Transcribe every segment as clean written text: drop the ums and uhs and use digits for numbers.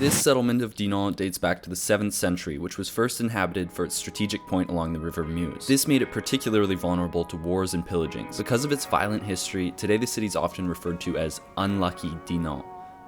This settlement of Dinant dates back to the 7th century, which was first inhabited for its strategic point along the river Meuse. This made it particularly vulnerable to wars and pillagings. Because of its violent history, today the city is often referred to as unlucky Dinant.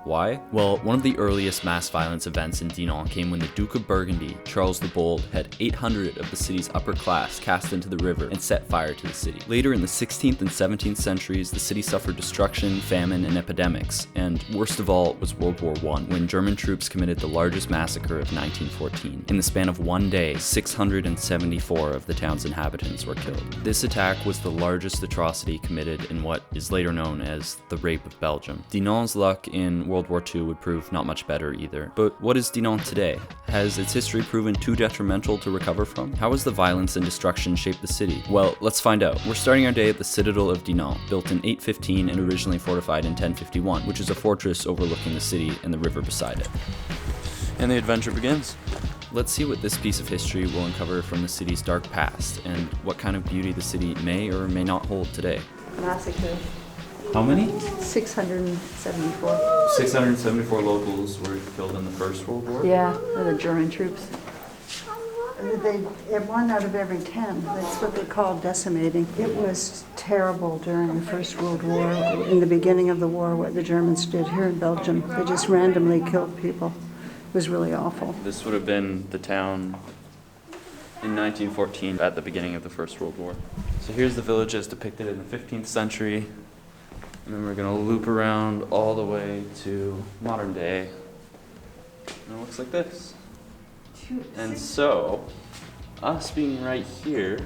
Why? Well, one of the earliest mass violence events in Dinant came when the Duke of Burgundy, Charles the Bold, had 800 of the city's upper class cast into the river and set fire to the city. Later in the 16th and 17th centuries, the city suffered destruction, famine, and epidemics, and worst of all was World War I, when German troops committed the largest massacre of 1914. In the span of one day, 674 of the town's inhabitants were killed. This attack was the largest atrocity committed in what is later known as the Rape of Belgium. Dinant's luck in World War II would prove not much better either. But what is Dinant today? Has its history proven too detrimental to recover from? How has the violence and destruction shaped the city? Well, let's find out. We're starting our day at the Citadel of Dinant, built in 815 and originally fortified in 1051, which is a fortress overlooking the city and the river beside it. And the adventure begins. Let's see what this piece of history will uncover from the city's dark past, and what kind of beauty the city may or may not hold today. Massacre. How many? 674. 674 locals were killed in the First World War? Yeah, the German troops. One out of every 10. That's what they call decimating. It was terrible during the First World War. In the beginning of the war, what the Germans did here in Belgium, they just randomly killed people. It was really awful. This would have been the town in 1914 at the beginning of the First World War. So here's the village as depicted in the 15th century. And then we're gonna loop around all the way to modern day. And it looks like this. And so, us being right here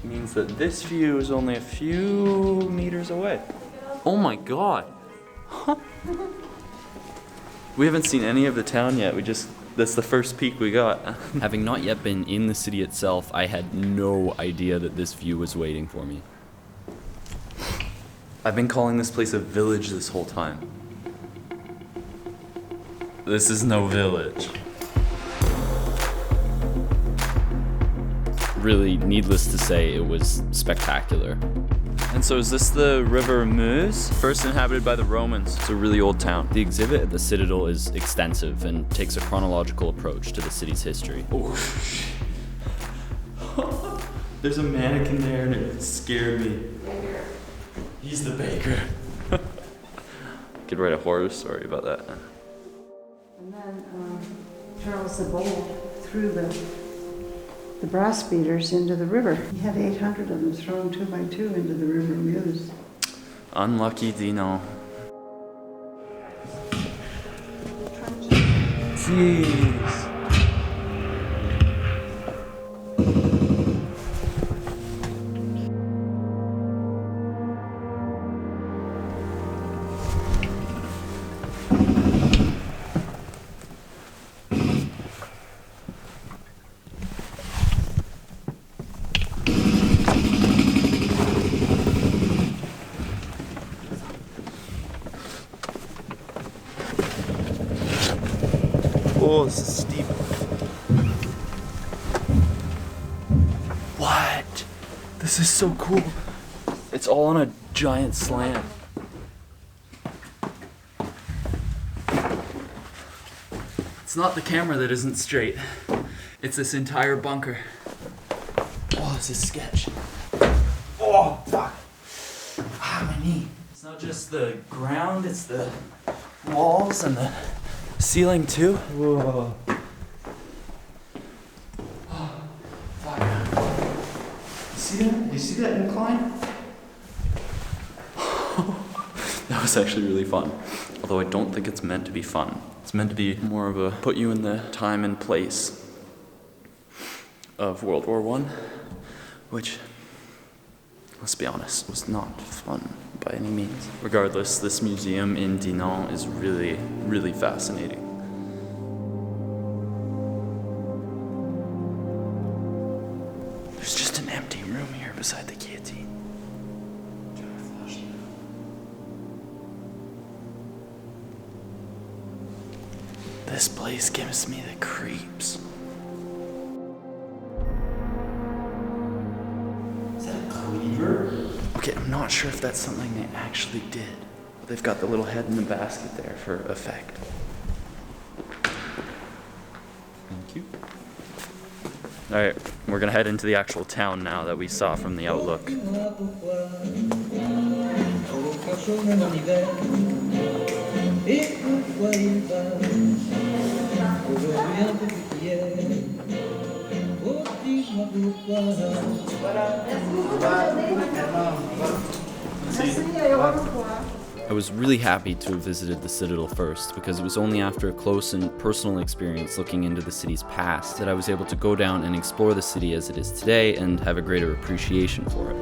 means that this view is only a few meters away. Oh my God. Huh. We haven't seen any of the town yet. That's the first peek we got. Having not yet been in the city itself, I had no idea that this view was waiting for me. I've been calling this place a village this whole time. This is no village. Really, needless to say, it was spectacular. And so is this the River Meuse? First inhabited by the Romans. It's a really old town. The exhibit at the Citadel is extensive and takes a chronological approach to the city's history. Oh, there's a mannequin there and it scared me. He's the baker. Could write a horror story about that. And then Charles the Bold threw the brass beaters into the river. He had 800 of them thrown 2 by 2 into the river Meuse. Unlucky Dinant. Jeez. Oh, this is steep. What? This is so cool. It's all on a giant slant. It's not the camera that isn't straight. It's this entire bunker. Oh, this is sketch. Oh, fuck. Ah, my knee. It's not just the ground, it's the walls and the ceiling too. Whoa. Oh, fuck. See that? You see that incline? That was actually really fun. Although I don't think it's meant to be fun. It's meant to be more of a put you in the time and place of World War I, which, let's be honest, was not fun by any means. Regardless, this museum in Dinant is really, really fascinating. There's just an empty room here beside the guillotine. This place gives me the creeps. Is that a cleaver? Okay, I'm not sure if that's something they actually did. They've got the little head in the basket there for effect. Alright, we're gonna head into the actual town now that we saw from the outlook. I was really happy to have visited the Citadel first, because it was only after a close and personal experience looking into the city's past that I was able to go down and explore the city as it is today and have a greater appreciation for it.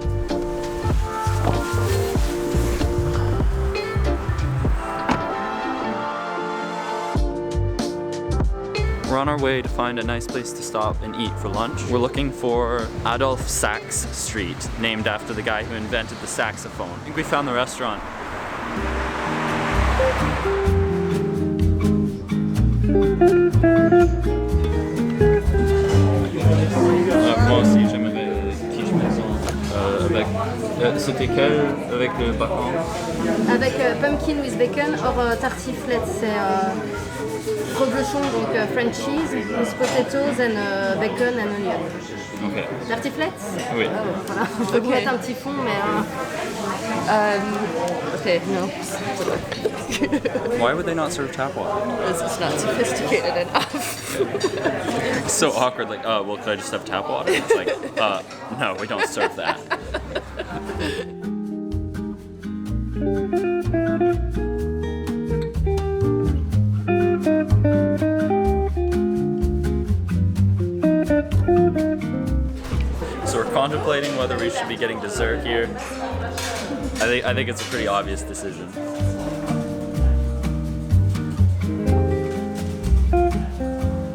We're on our way to find a nice place to stop and eat for lunch. We're looking for Adolphe Sax Street, named after the guy who invented the saxophone. I think we found the restaurant. Moi aussi, j'aimerais quiche maison. C'était quel avec le bacon? Avec pumpkin with bacon or tartiflette, c'est reblochon, donc French cheese with potatoes and bacon and onion. Ok. Tartiflette? Oui. Voilà, on peut mettre un petit fond, mais... okay, no. Why would they not serve tap water? Because it's not sophisticated enough. It's so awkward, like, oh, well, could I just have tap water? It's like, no, we don't serve that. So we're contemplating whether we should be getting dessert here. I think it's a pretty obvious decision.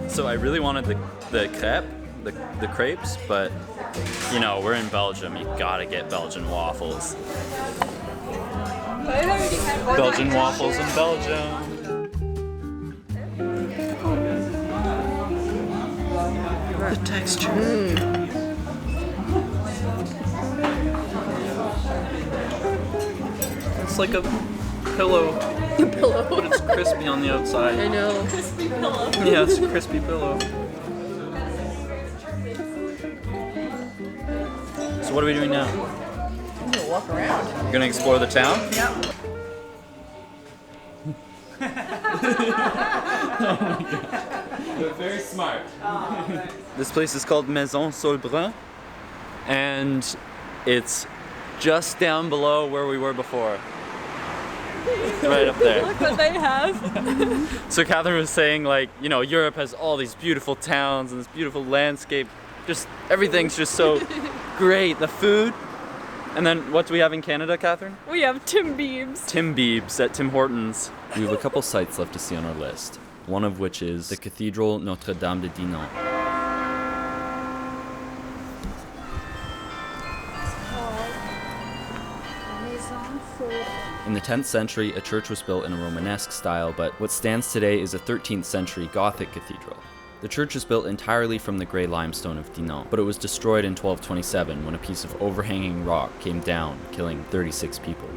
So I really wanted the crepe, the crepes, but you know, we're in Belgium, you gotta get Belgian waffles. Belgian waffles in Belgium. The texture. It's like a pillow. A pillow. But it's crispy on the outside. I know. Crispy pillow. Yeah, it's a crispy pillow. So what are we doing now? I'm gonna walk around. You're gonna explore the town? Yep. Oh my god. You're very smart. This place is called Maison Solbrun, and it's just down below where we were before. Right up there. Look what they have. So Catherine was saying, like, you know, Europe has all these beautiful towns and this beautiful landscape. Just everything's just so great. The food. And then what do we have in Canada, Catherine? We have Tim Biebs. Tim Biebs at Tim Hortons. We have a couple sites left to see on our list. One of which is the Cathedral Notre de Dinant. In the 10th century, a church was built in a Romanesque style, but what stands today is a 13th century Gothic cathedral. The church is built entirely from the grey limestone of Dinant, but it was destroyed in 1227 when a piece of overhanging rock came down, killing 36 people.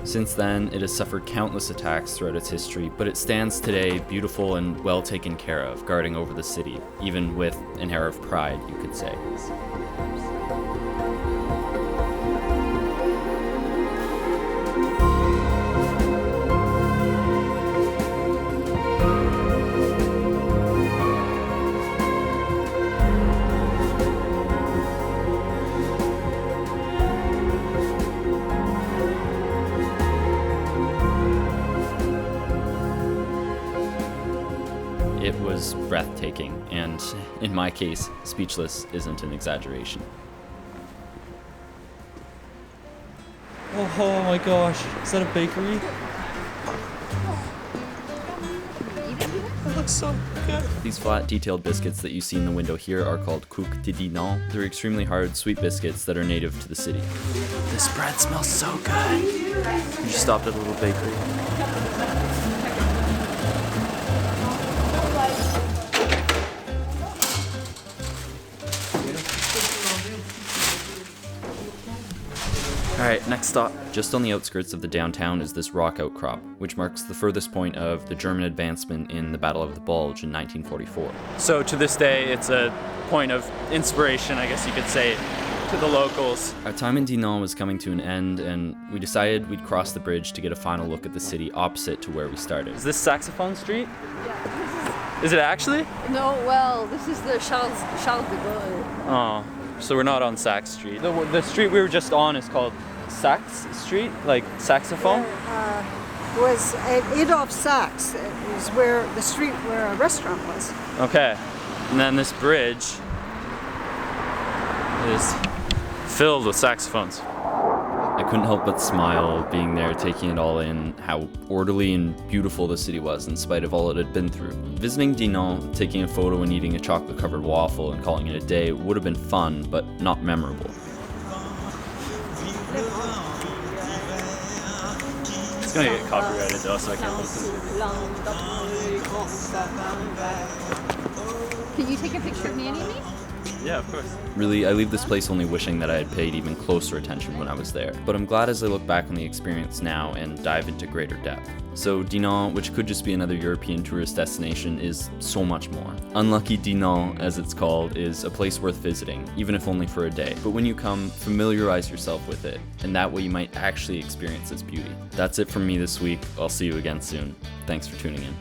Since then, it has suffered countless attacks throughout its history, but it stands today beautiful and well taken care of, guarding over the city, even with an air of pride, you could say. It was breathtaking, and in my case, speechless isn't an exaggeration. Oh my gosh, is that a bakery? That looks so good. These flat, detailed biscuits that you see in the window here are called couques de Dinant. They're extremely hard, sweet biscuits that are native to the city. This bread smells so good. We just stopped at a little bakery. Alright, Alright, next stop. Just on the outskirts of the downtown is this rock outcrop, which marks the furthest point of the German advancement in the Battle of the Bulge in 1944. So to this day, it's a point of inspiration, I guess you could say, to the locals. Our time in Dinant was coming to an end, and we decided we'd cross the bridge to get a final look at the city opposite to where we started. Is this Saxophone Street? Yeah, Is it actually? no, well, this is the Charles de Gaulle. Oh, so we're not on Sax Street. The street we were just on is called Sax Street, like saxophone? Was at Adolphe Sax. It was where the street where a restaurant was. Okay. And then this bridge is filled with saxophones. I couldn't help but smile being there, taking it all in, how orderly and beautiful the city was in spite of all it had been through. Visiting Dinant, taking a photo and eating a chocolate-covered waffle and calling it a day would have been fun, but not memorable. It's gonna get copyrighted though, so I can't listen. Can you take a picture of Nanny and me? Yeah, of course. Really, I leave this place only wishing that I had paid even closer attention when I was there. But I'm glad as I look back on the experience now and dive into greater depth. So Dinant, which could just be another European tourist destination, is so much more. Unlucky Dinant, as it's called, is a place worth visiting, even if only for a day. But when you come, familiarize yourself with it, and that way you might actually experience its beauty. That's it from me this week. I'll see you again soon. Thanks for tuning in.